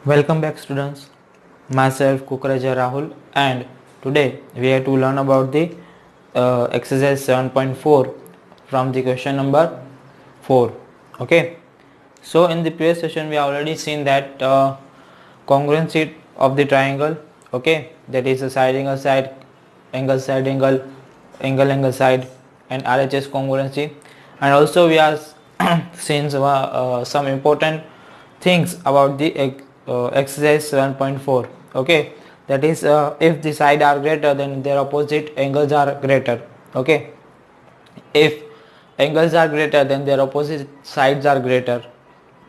Welcome back students, myself Kukreja Rahul, and today we have to learn about the exercise 7.4 from the question number 4. Okay, so in the previous session we have already seen that congruency of the triangle, okay, that is a side angle side, angle side angle, angle side, and RHS congruency, and also we have seen some important things about the exercise 7.4. okay, that is if the side are greater then their opposite angles are greater. Okay, if angles are greater then their opposite sides are greater.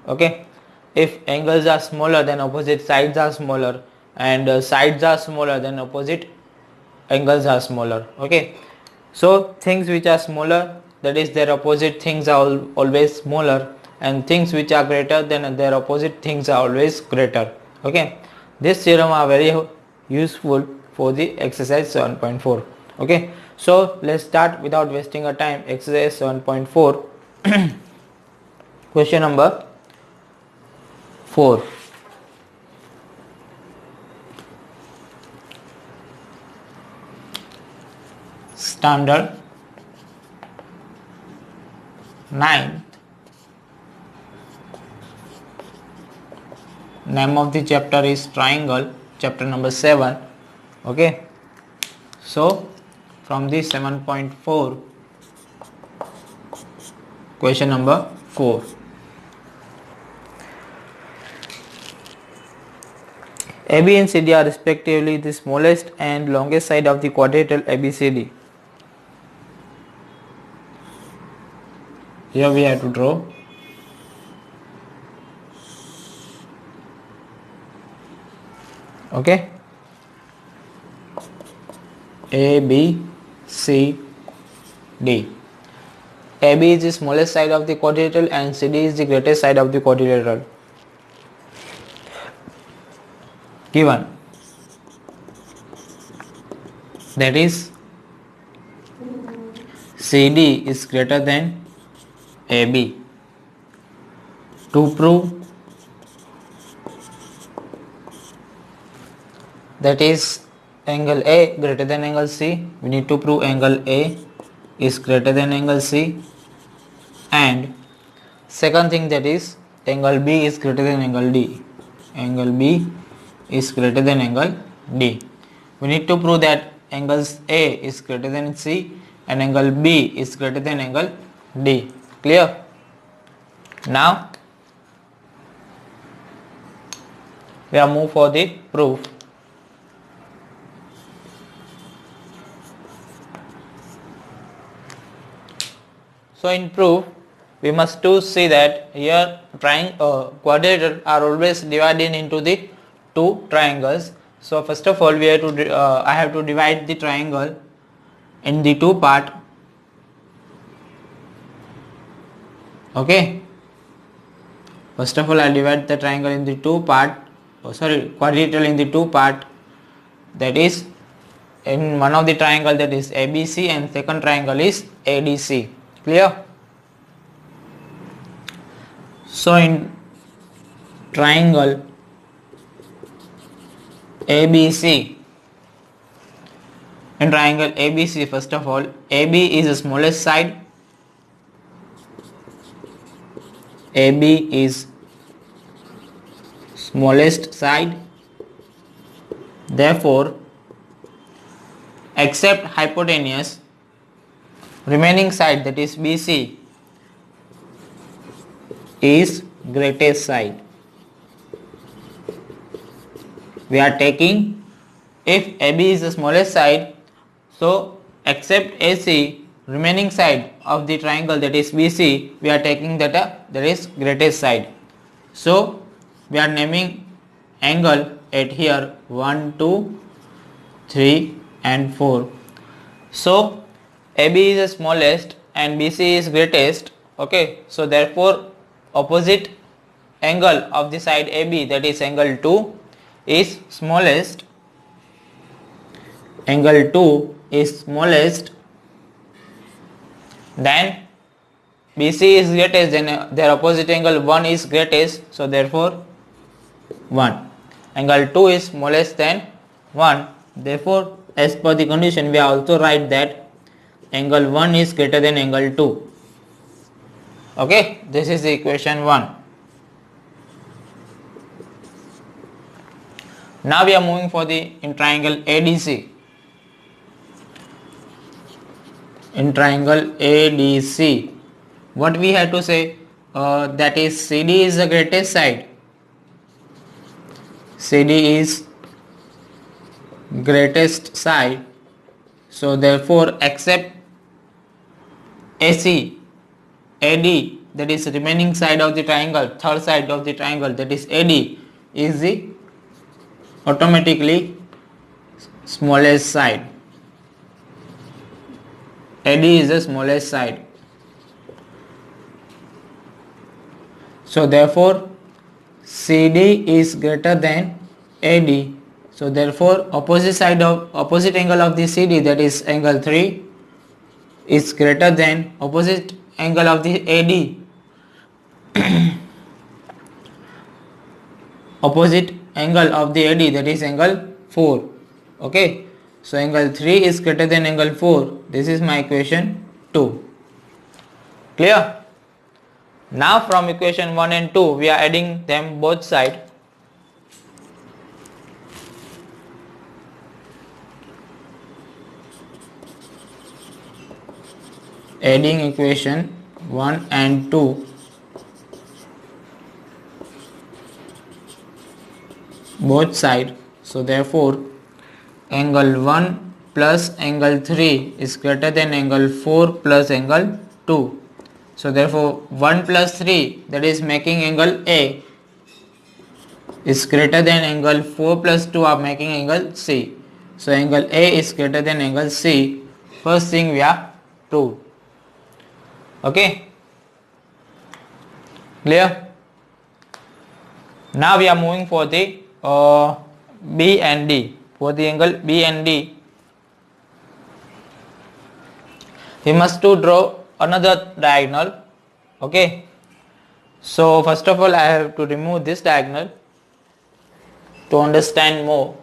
Okay, if angles are smaller then opposite sides are smaller, and sides are smaller then opposite angles are smaller. Okay, so things which are smaller, that is their opposite things are always smaller, and things which are greater than their opposite things are always greater. Okay, this theorem are very useful for the exercise 7.4. okay, so let's start without wasting our time. Exercise 7.4 question number 4. Standard 9th. Name of the chapter is triangle, chapter number 7. Okay, so from the 7.4 question number 4. AB and CD are respectively the smallest and longest side of the quadrilateral ABCD. Here we have to draw. Okay, A, B, C, D. AB is the smallest side of the quadrilateral and CD is the greatest side of the quadrilateral. Given that is CD is greater than AB. To prove that is angle A greater than angle C, we need to prove angle A is greater than angle C, and second thing, that is angle B is greater than angle D. Angle B is greater than angle D. We need to prove that angles A is greater than C and angle B is greater than angle D. Clear? Now we are move for the proof. So in proof we must to see that here quadrilateral are always divided into the two triangles. So first of all we have to I have to divide the triangle in the two part. Okay, first of all I divide the triangle in the two part, quadrilateral in the two part, that is in one of the triangle, that is ABC, and second triangle is ADC. Clear? So in triangle ABC, in triangle ABC, first of all AB is the smallest side. AB is smallest side, therefore except hypotenuse, remaining side, that is BC, is greatest side. We are taking, if AB is the smallest side, so except AC, remaining side of the triangle, that is BC, we are taking that is greatest side. So we are naming angle at here 1, 2, 3 and 4. So AB is the smallest and BC is greatest. Okay, so therefore opposite angle of the side AB, that is angle 2, is smallest, angle 2 is smallest, then BC is greatest, then their opposite angle 1 is greatest, so therefore 1. Angle 2 is smallest than 1, therefore as per the condition we also write that angle 1 is greater than angle 2. Okay, this is the equation 1. Now we are moving for the in triangle ADC. In triangle ADC, what we have to say, that is CD is the greatest side. CD is greatest side, so therefore except AC, AD, that is remaining side of the triangle, third side of the triangle, that is AD, is the automatically smallest side. AD is the smallest side. So therefore CD is greater than AD. So therefore opposite angle of the CD, that is angle 3, is greater than opposite angle of the AD. Opposite angle of the AD, that is angle 4. Okay, so angle 3 is greater than angle 4. This is my equation 2. Clear? Now from equation 1 and 2 we are adding them both sides. Adding equation 1 and 2 both sides, so therefore angle 1 plus angle 3 is greater than angle 4 plus angle 2. So therefore 1 plus 3, that is making angle A, is greater than angle 4 plus 2 are making angle C. So angle A is greater than angle C. First thing we are proved. Okay, clear? Now we are moving for the B and D. For the angle B and D, we must to draw another diagonal. Okay, so first of all I have to remove this diagonal to understand more.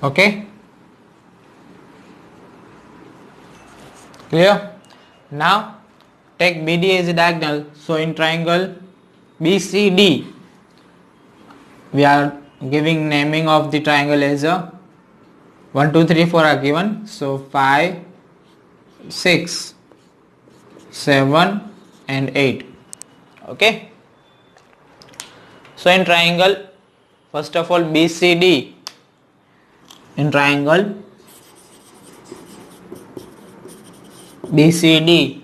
Okay, clear? Now take BD as a diagonal. So in triangle BCD, we are giving naming of the triangle as a 1, 2, 3, 4 are given. So 5, 6, 7 and 8. Okay, so in triangle, first of all BCD, in triangle BCD,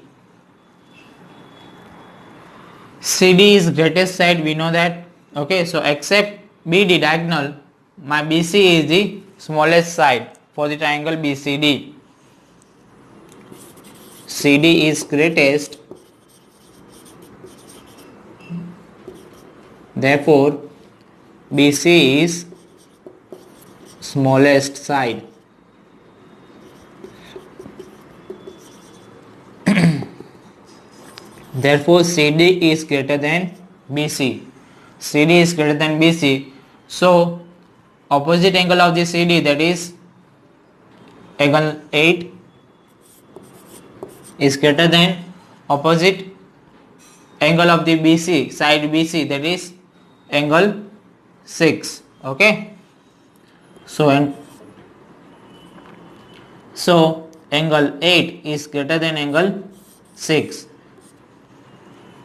CD is greatest side, we know that. Okay, so except BD diagonal, my BC is the smallest side for the triangle BCD. CD is greatest, therefore BC is smallest side. Therefore CD is greater than BC. CD is greater than BC. So opposite angle of the CD, that is angle 8, is greater than opposite angle of the BC, side BC, that is angle 6. Okay, So angle 8 is greater than angle 6.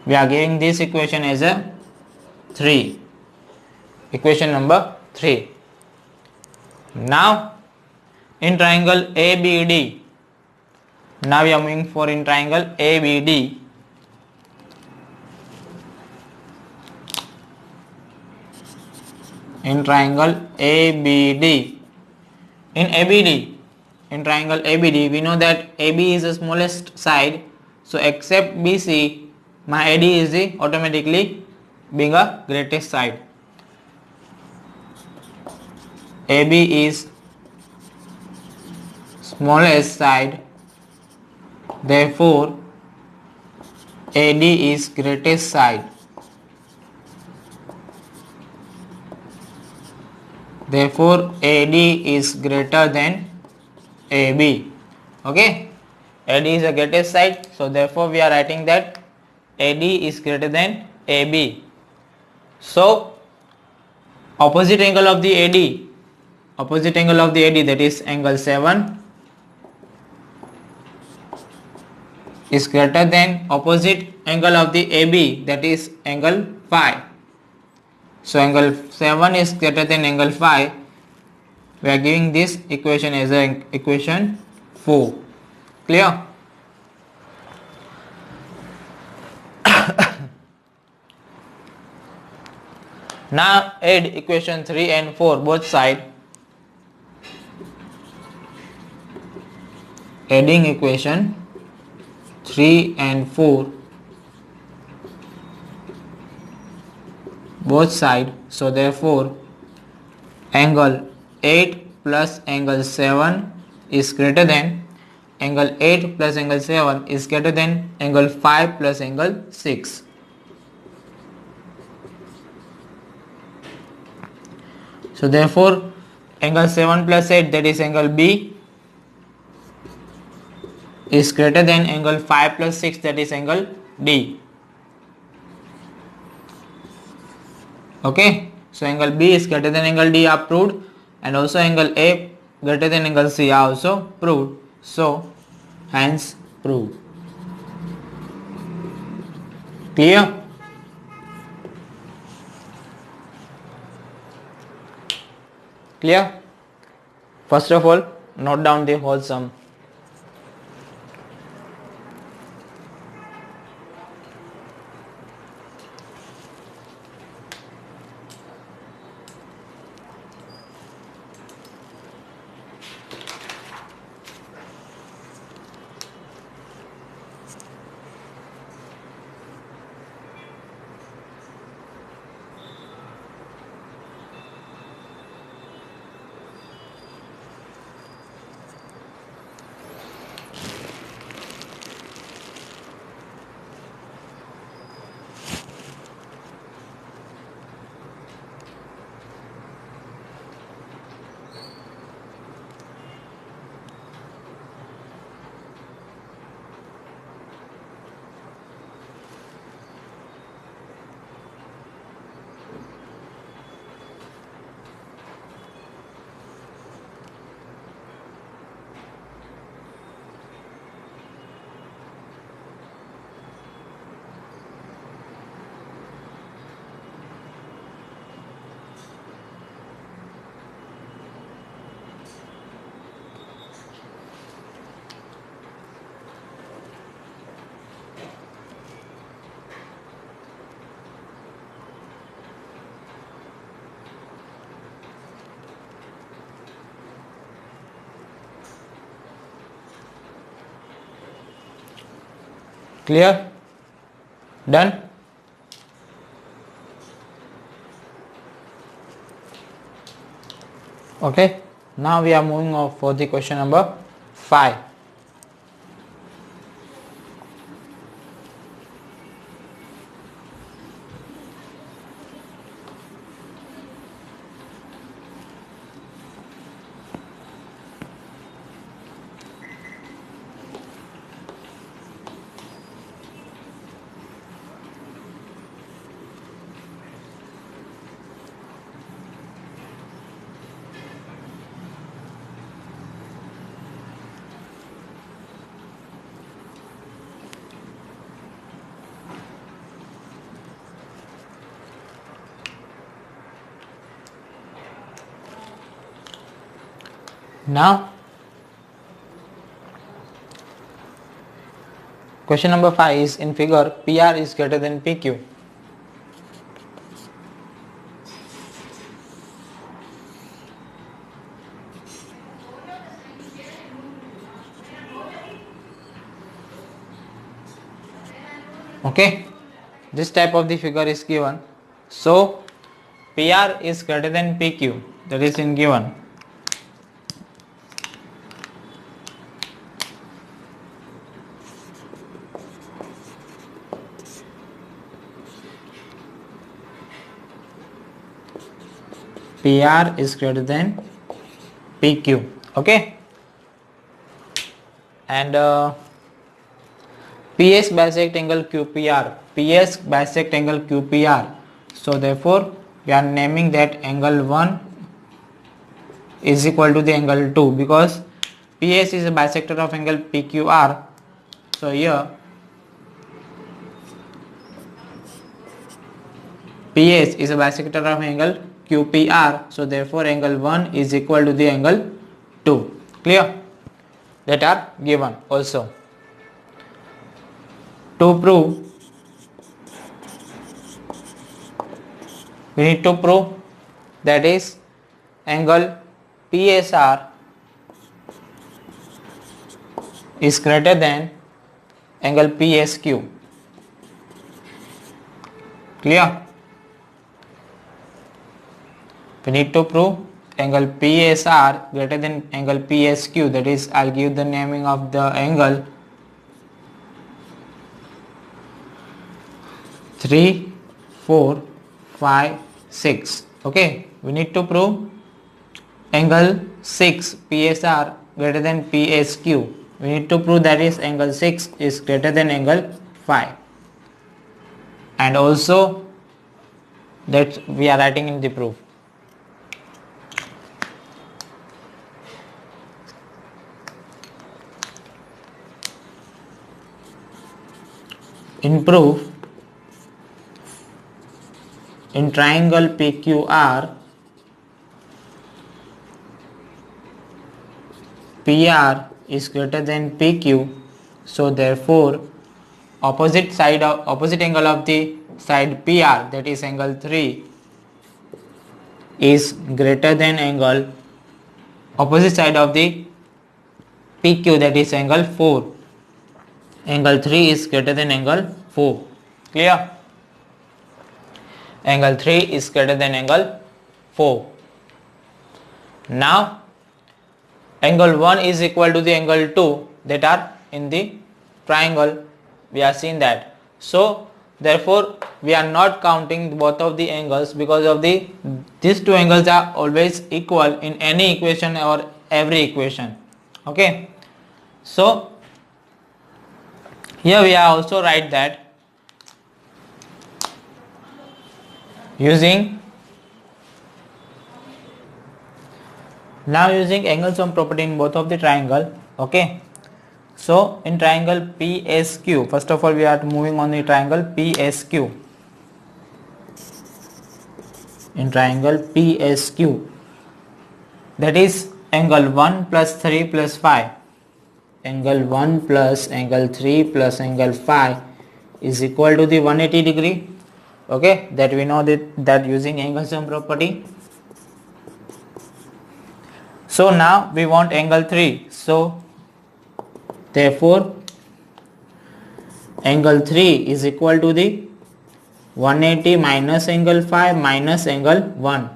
We are giving this equation as a 3. Equation number 3. Now in triangle ABD, now we are moving for in triangle ABD. In triangle ABD, in triangle ABD, we know that AB is the smallest side, so except BC, my AD is the automatically being a greatest side. AB is smallest side, therefore AD is greatest side. Therefore AD is greater than AB. Okay, AD is the greatest side, so therefore we are writing that AD is greater than AB. So opposite angle of the AD, that is angle 7, is greater than opposite angle of the AB, that is angle 5. So angle 7 is greater than angle 5. We are giving this equation as a equation 4. Clear? Now add equation 3 and 4 both side. Adding equation 3 and 4 both side, so therefore angle 8 plus angle 7 is greater than angle 8 plus angle 7 is greater than angle 5 plus angle 6. So therefore angle 7 plus 8, that is angle B, is greater than angle 5 plus 6, that is angle D. Okay, so angle B is greater than angle D are proved, and also angle A greater than angle C are also proved. So hence proved. Clear? Clear? First of all, note down the whole sum. Clear? Done? Okay, now we are moving on for the question number 5. Now question number 5 is in figure PR is greater than PQ. Okay, this type of the figure is given. So PR is greater than PQ, that is in given. PR is greater than PQ. Okay, and PS bisect angle QPR. PS bisect angle QPR. So therefore we are naming that angle 1 is equal to the angle 2 because PS is a bisector of angle PQR. So here PS is a bisector of angle QPR. So therefore angle 1 is equal to the angle 2. Clear? That are given also. To prove, we need to prove that is angle PSR is greater than angle PSQ. Clear? We need to prove angle PSR greater than angle PSQ, that is I'll give the naming of the angle 3, 4, 5, 6. Okay, we need to prove angle 6 PSR greater than PSQ. We need to prove that is angle 6 is greater than angle 5, and also that we are writing in the proof. In proof, in triangle PQR, PR is greater than PQ, so therefore opposite angle of the side PR, that is angle 3, is greater than angle opposite side of the PQ, that is angle 4. Angle 3 is greater than angle 4. Clear? Angle 3 is greater than angle 4. Now angle 1 is equal to the angle 2 that are in the triangle. We are seeing that. So therefore we are not counting both of the angles because of these two angles are always equal in any equation or every equation. Okay. So here we are also write that using angle sum property in both of the triangle. Okay, so in triangle PSQ, first of all we are moving on the triangle PSQ. In triangle PSQ, that is angle 1 plus 3 plus 5. Angle 1 plus angle 3 plus angle 5 is equal to the 180 degree. Okay, that we know that using angle sum property. So now we want angle 3. So therefore angle 3 is equal to the 180 minus angle 5 minus angle 1.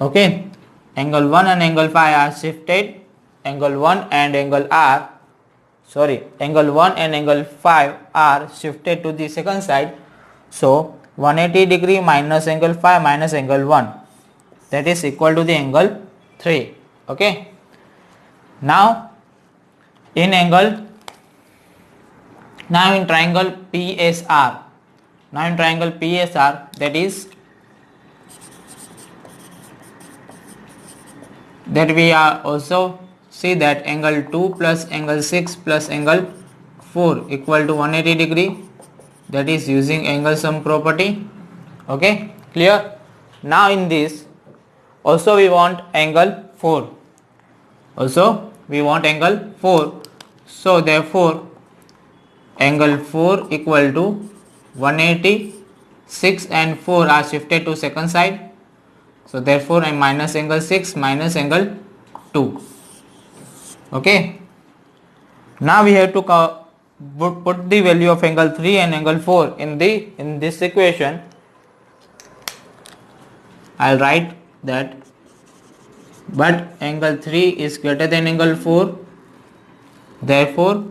Okay, angle 1 and angle 5 are shifted. Angle 1 and angle 1 and angle 5 are shifted to the second side. So 180 degree minus angle 5 minus angle 1, that is equal to the angle 3. Okay. Now in triangle PSR, that is that we are also see that angle 2 plus angle 6 plus angle 4 equal to 180 degree, that is using angle sum property. Okay, clear? Now in this Also we want angle 4. Also we want angle 4. So therefore angle 4 equal to 180. 6 and 4 are shifted to second side. So therefore I minus angle 6 minus angle 2. Okay. Now we have to put the value of angle 3 and angle 4 in this equation. I'll write that, but angle 3 is greater than angle 4. Therefore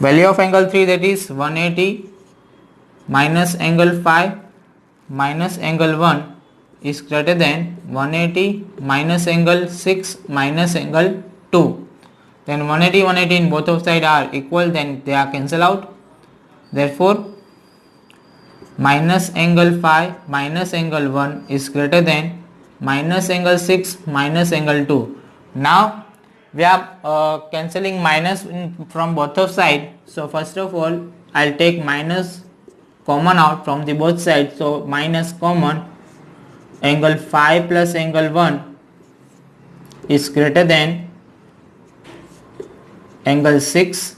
value of angle 3, that is 180 minus angle 5 minus angle 1 is greater than 180 minus angle 6 minus angle 2. Then 180 in both of sides are equal, then they are cancelled out. Therefore minus angle 5 minus angle 1 is greater than minus angle 6 minus angle 2. Now we are cancelling minus from both of sides. So first of all I'll take minus common out from the both sides. So minus common, angle 5 plus angle 1 is greater than angle 6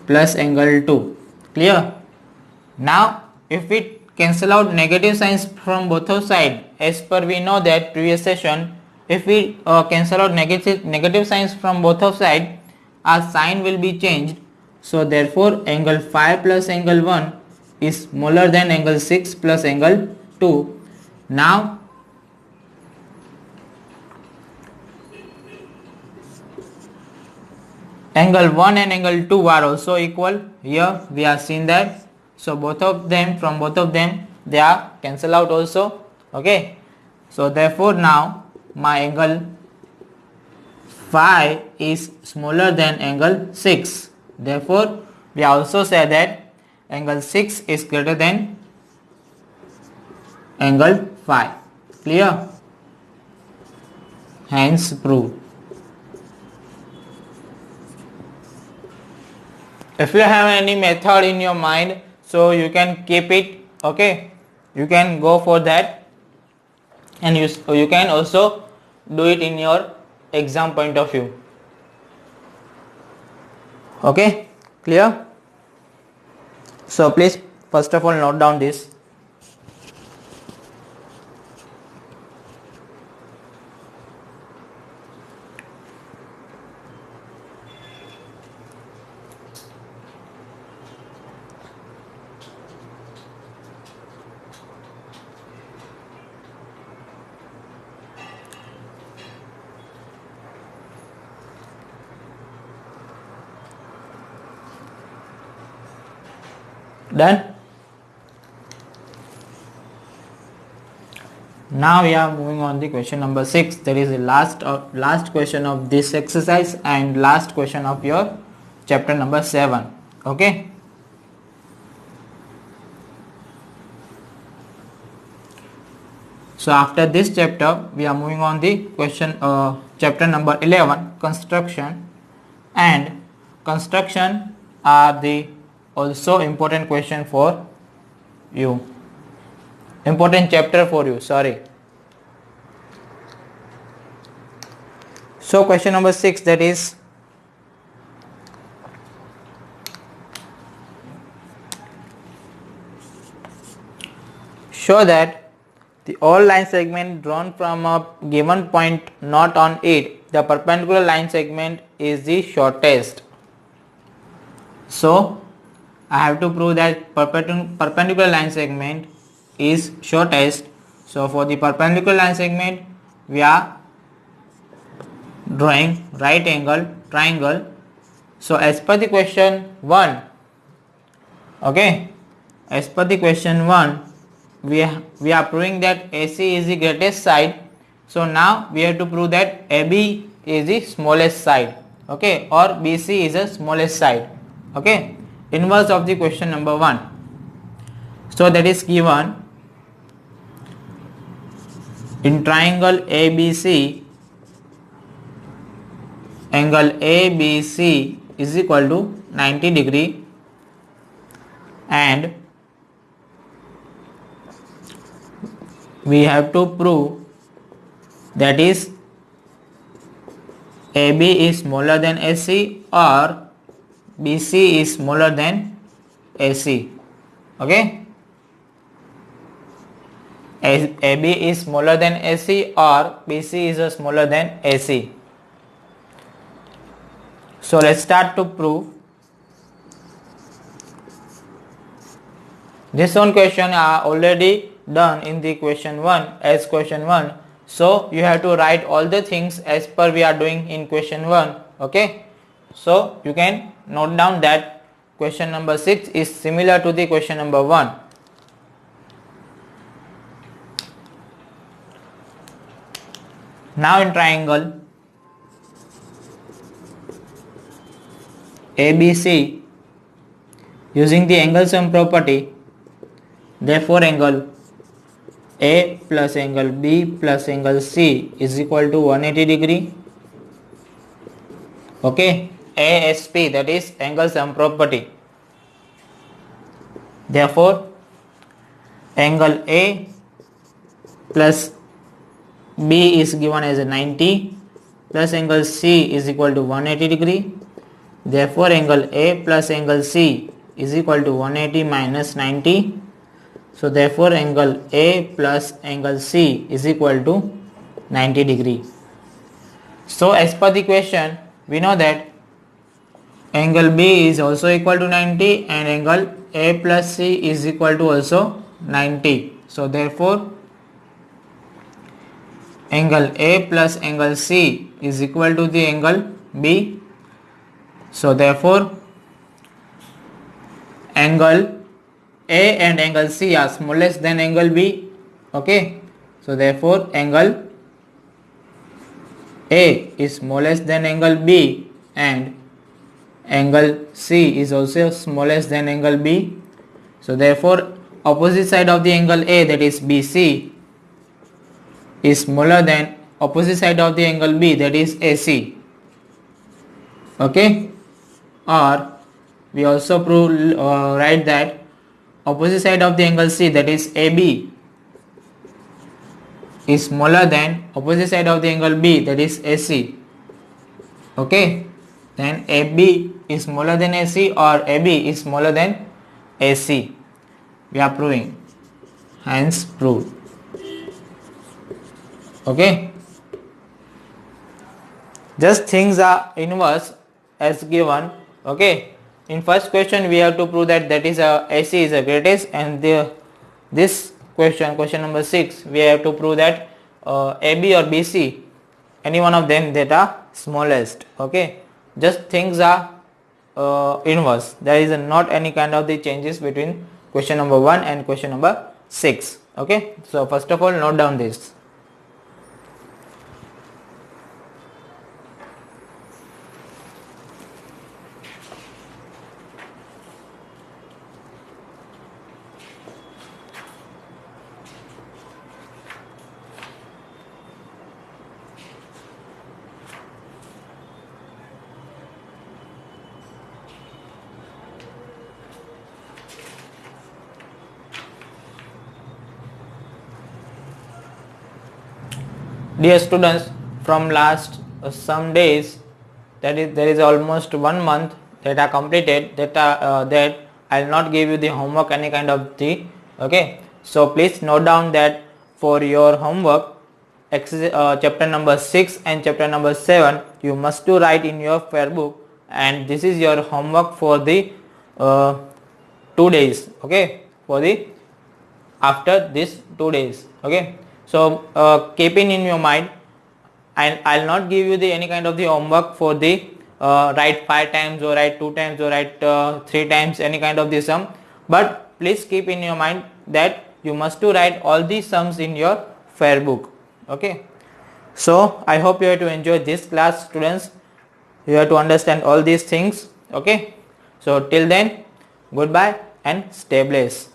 plus angle 2. Clear? Now if we cancel out negative signs from both of sides, as per we know that previous session, if we cancel out negative signs from both of sides, our sign will be changed. So therefore angle 5 plus angle 1 is smaller than angle 6 plus angle 2. Now angle 1 and angle 2 are also equal. Here we are seeing that. So both of them, from both of them, they are cancelled out also. Okay. So therefore now my angle 5 is smaller than angle 6. Therefore we also say that angle 6 is greater than angle 5. Clear? Hence proved. If you have any method in your mind, so you can keep it. Okay, you can go for that, and you can also do it in your exam point of view. Okay, clear? So please first of all note down this. Done? Now we are moving on the question number 6. That is the last question of this exercise and last question of your chapter number 7. Okay. So after this chapter we are moving on the question chapter number 11, construction. And construction are the also important question for you, important chapter for you, sorry. So question number 6, that is show that the all line segment drawn from a given point not on it, the perpendicular line segment is the shortest. So I have to prove that perpendicular line segment is shortest. So for the perpendicular line segment we are drawing right angle triangle. So as per the question 1, okay, as per the question 1 we are proving that AC is the greatest side. So now we have to prove that AB is the smallest side, okay, or BC is the smallest side. Okay, inverse of the question number 1. So that is given in triangle ABC, angle ABC is equal to 90 degree and we have to prove that is AB is smaller than AC or BC is smaller than AC. Okay, AB is smaller than AC or BC is smaller than AC. So let's start to prove. This one question are already done in the question 1 as question 1. So you have to write all the things as per we are doing in question 1. Okay. So you can note down that question number 6 is similar to the question number 1. Now in triangle ABC, using the angle sum property, therefore angle A plus angle B plus angle C is equal to 180 degree. Okay, ASP, that is angle sum property. Therefore angle A plus B is given as a 90 plus angle C is equal to 180 degree. Therefore angle A plus angle C is equal to 180 minus 90. So therefore angle A plus angle C is equal to 90 degree. So as per the question, we know that angle B is also equal to 90 and angle A plus C is equal to also 90. So therefore angle A plus angle C is equal to the angle B. So therefore angle A and angle C are smallest than angle B. Okay, so therefore angle A is smallest than angle B and angle C is also smallest than angle B. So therefore opposite side of the angle A, that is BC, is smaller than opposite side of the angle B, that is AC. Okay, or we also prove write that opposite side of the angle C, that is AB, is smaller than opposite side of the angle B, that is AC. Okay, then AB is smaller than AC or AB is smaller than AC. We are proving, hence proved. Okay, just things are inverse as given. Okay, in first question we have to prove that is AC is the greatest, and this question number 6, we have to prove that AB or BC, any one of them, that are smallest. Okay, just things are inverse. There is not any kind of the changes between question number 1 and question number 6. Okay, so first of all note down this. Dear students, from last some days, that is there is almost 1 month that are completed, that I will not give you the homework any kind of the. Okay, so please note down that for your homework chapter number 6 and chapter number 7 you must to write in your fair book, and this is your homework for the 2 days. Okay, for the after this 2 days. Okay, so keeping in your mind, I'll not give you the any kind of the homework for the write 5 times or write 2 times or write 3 times any kind of the sum, but please keep in your mind that you must to write all these sums in your fair book. Okay, so I hope you have to enjoy this class, students. You have to understand all these things. Okay, so till then, goodbye and stay blessed.